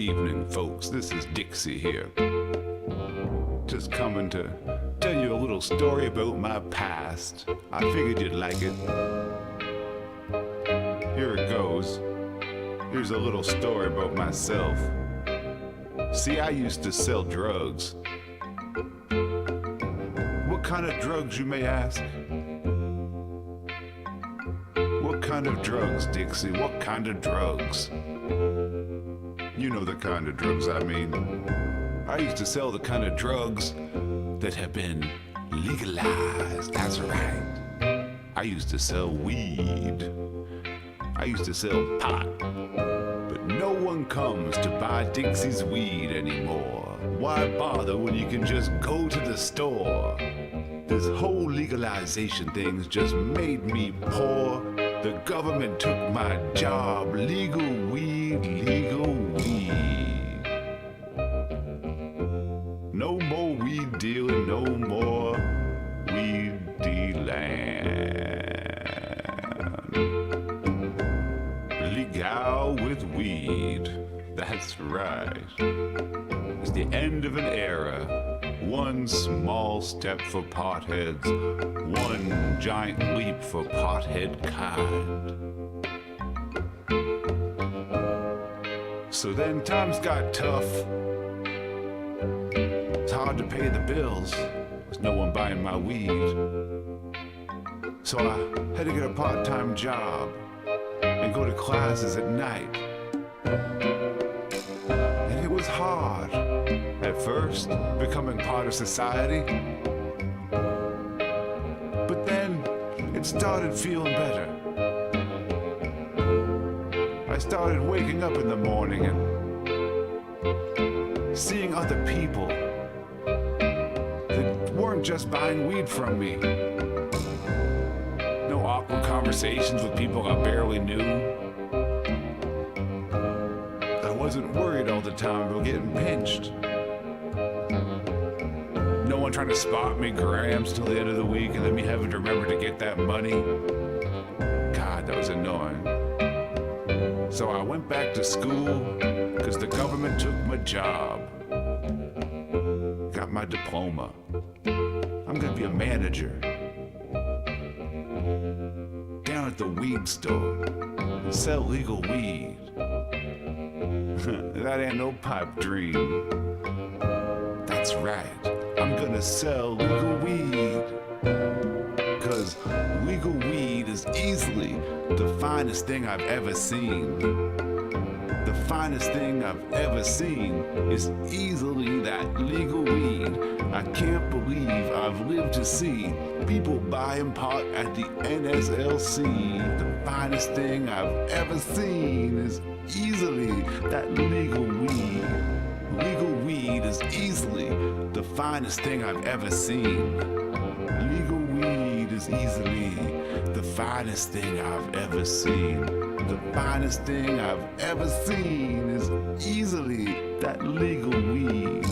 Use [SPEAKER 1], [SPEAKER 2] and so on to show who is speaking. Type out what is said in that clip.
[SPEAKER 1] evening, folks. This is Dixie here. Just coming to tell you a little story about my past. I figured you'd like it. Here it goes. Here's a little story about myself. See, I used to sell drugs. What kind of drugs, you may ask? What kind of drugs, Dixie? What kind of drugs? You know the kind of drugs I mean. I used to sell the kind of drugs that have been legalized. That's right. I used to sell weed. I used to sell pot. But no one comes to buy Dixie's weed anymore. Why bother when you can just go to the store? This whole legalization thing's just made me poor. The government took my job. Legal weed, legal weed. No more weed dealing, no more weed dealing. Legal with weed, that's right. It's the end of an era. One small step for potheads, one giant leap for pothead kind. So then times got tough. It's hard to pay the bills. There's no one buying my weed. So I had to get a part-time job and go to classes at night. And it was hard at first, becoming part of society. But then it started feeling better. I started waking up in the morning and seeing other people that weren't just buying weed from me. No awkward conversations with people I barely knew. I wasn't worried all the time about getting pinched. No one trying to spot me grams till the end of the week and then me having to remember to get that money. God, that was annoying. So I went back to school because the government took my job. Got my diploma. I'm gonna be a manager down at the weed store and sell legal weed. That ain't no pipe dream. That's right. I'm gonna sell legal weed. Cause legal weed is easily the finest thing I've ever seen. The finest thing I've ever seen is easily that legal weed. I can't believe I've lived to see people buying pot at the NSLC. The finest thing I've ever seen is easily that legal weed. Legal weed is easily the finest thing I've ever seen. Legal weed is easily the finest thing I've ever seen. The finest thing I've ever seen is easily that legal weed.